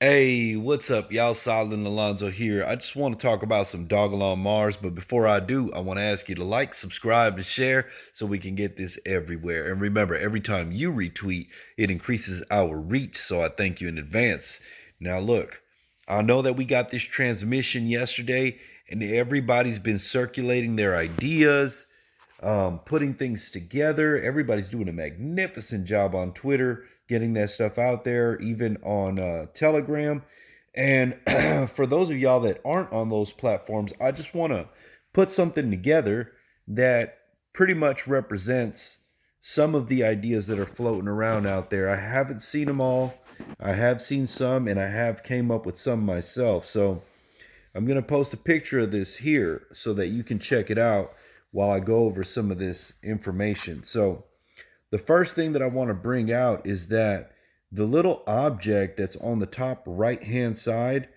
Hey, what's up, y'all? Solid and Alonzo here. I just want to talk about some Dogelon Mars, but before I do, I want to ask you to like, subscribe, and share so we can get this everywhere. And remember, every time you retweet, it increases our reach, so I thank you in advance. Now, look, I know that we got this transmission yesterday, and everybody's been circulating their ideas, putting things together. Everybody's doing a magnificent job on Twitter, getting that stuff out there, even on Telegram. And for those of y'all that aren't on those platforms, I just want to put something together that pretty much represents some of the ideas that are floating around out there. I haven't seen them all. I have seen some, and I have came up with some myself. So I'm going to post a picture of this here so that you can check it out while I go over some of this information. So, the first thing that I want to bring out is that the little object that's on the top right hand side,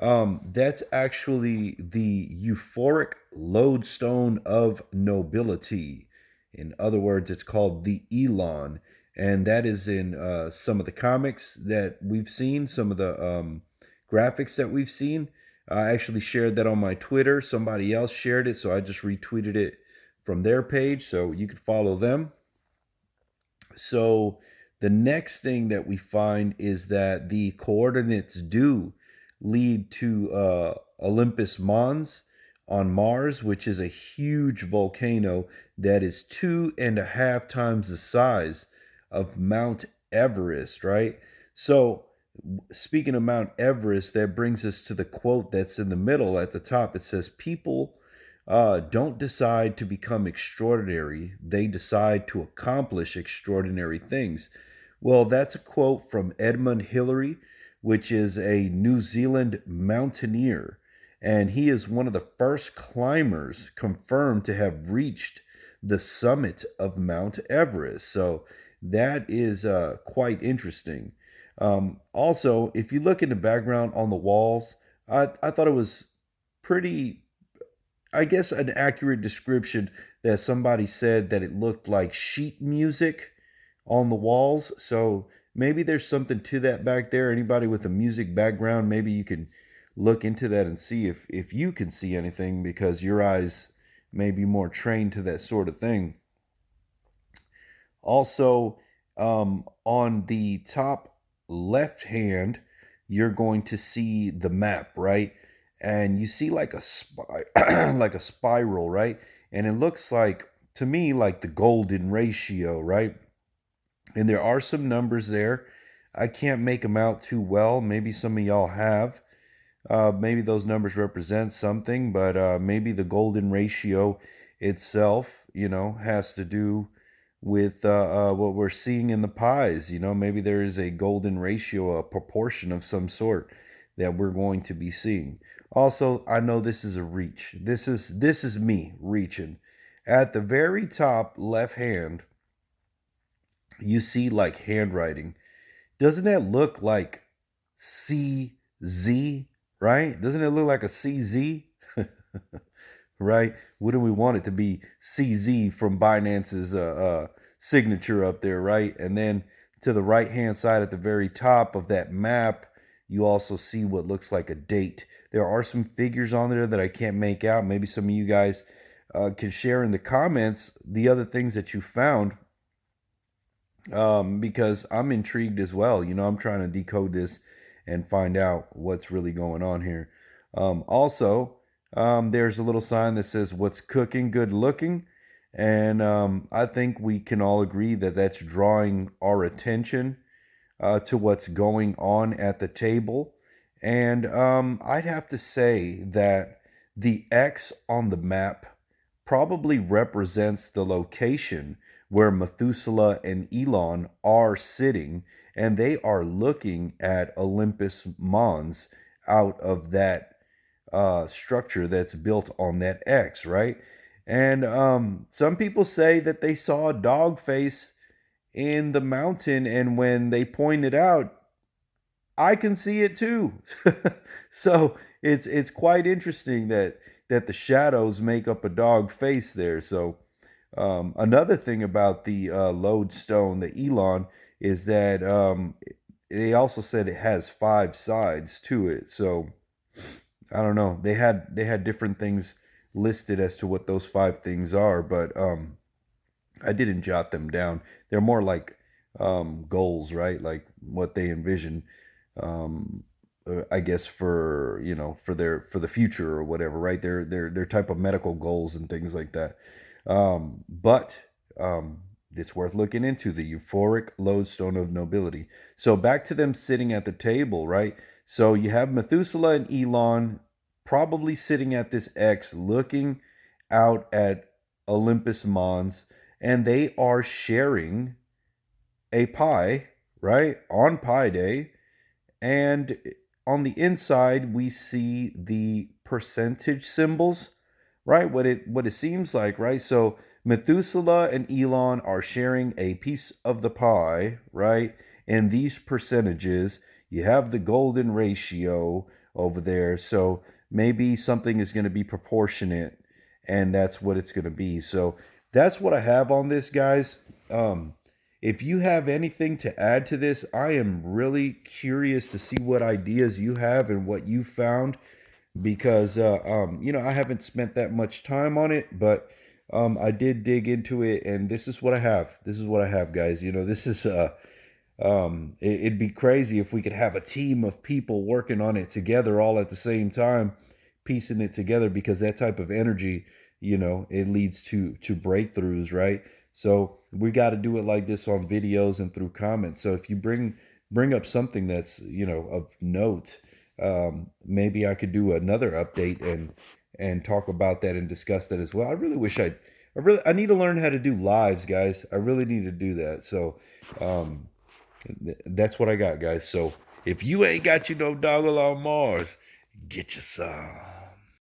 that's actually the euphoric lodestone of nobility. In other words, it's called the Elon. And that is in some of the comics that we've seen, some of the graphics that we've seen. I actually shared that on my Twitter. Somebody else shared it, so I just retweeted it from their page, so you could follow them. So the next thing that we find is that the coordinates do lead to Olympus Mons on Mars, which is a huge volcano that is 2.5 times the size of Mount Everest, right? So speaking of Mount Everest, that brings us to the quote that's in the middle at the top. It says, people don't decide to become extraordinary, they decide to accomplish extraordinary things. Well, that's a quote from Edmund Hillary, which is a New Zealand mountaineer. And he is one of the first climbers confirmed to have reached the summit of Mount Everest. So that is quite interesting. Also, if you look in the background on the walls, I thought it was pretty, I guess, an accurate description that somebody said that it looked like sheet music on the walls. So maybe there's something to that back there. Anybody with a music background, maybe you can look into that and see if you can see anything because your eyes may be more trained to that sort of thing. Also, on the top left hand, you're going to see the map, right? And you see like like a spiral, right? And it looks like to me like the golden ratio, right? And there are some numbers there. I can't make them out too well. Maybe some of y'all have. Maybe those numbers represent something, but maybe the golden ratio itself, has to do with what we're seeing in the pies. Maybe there is a golden ratio, a proportion of some sort that we're going to be seeing. Also, I know this is a reach. This is me reaching. At the very top left hand, you see like handwriting. Doesn't that look like CZ, right? Doesn't it look like a CZ? Right? Wouldn't we want it to be CZ from Binance's signature up there, right? And then to the right hand side at the very top of that map, you also see what looks like a date. There are some figures on there that I can't make out. Maybe some of you guys can share in the comments the other things that you found, because I'm intrigued as well. I'm trying to decode this and find out what's really going on here. Also, there's a little sign that says, "What's cooking? Good looking." And I think we can all agree that that's drawing our attention to what's going on at the table. And I'd have to say that the X on the map probably represents the location where Methuselah and Elon are sitting, and they are looking at Olympus Mons out of that structure that's built on that X, right? And some people say that they saw a dog face in the mountain, and when they pointed out, I can see it too. So it's quite interesting that the shadows make up a dog face there. So another thing about the lodestone, the Elon, is that they also said it has 5 sides to it. So I don't know. They had different things listed as to what those 5 things are, but I didn't jot them down. They're more like goals, right? Like what they envision, I guess for for the future or whatever, right? Their type of medical goals and things like that. But it's worth looking into the euphoric lodestone of nobility. So back to them sitting at the table, right? So you have Methuselah and Elon probably sitting at this X, looking out at Olympus Mons, and they are sharing a pie, right? On Pi Day. And on the inside, we see the percentage symbols, right? What it seems like, right? So Methuselah and Elon are sharing a piece of the pie, right? And these percentages, you have the golden ratio over there. So maybe something is going to be proportionate, and that's what it's going to be. So that's what I have on this, guys. If you have anything to add to this, I am really curious to see what ideas you have and what you found, because I haven't spent that much time on it, but I did dig into it, and this is what I have. This is what I have, guys. This is it'd be crazy if we could have a team of people working on it together all at the same time, piecing it together, because that type of energy, it leads to breakthroughs, right? So we got to do it like this on videos and through comments. So if you bring up something that's of note, maybe I could do another update and talk about that and discuss that as well. I really wish I need to learn how to do lives, guys. I really need to do that. So that's what I got, guys. So if you ain't got Dogelon Mars, get you some.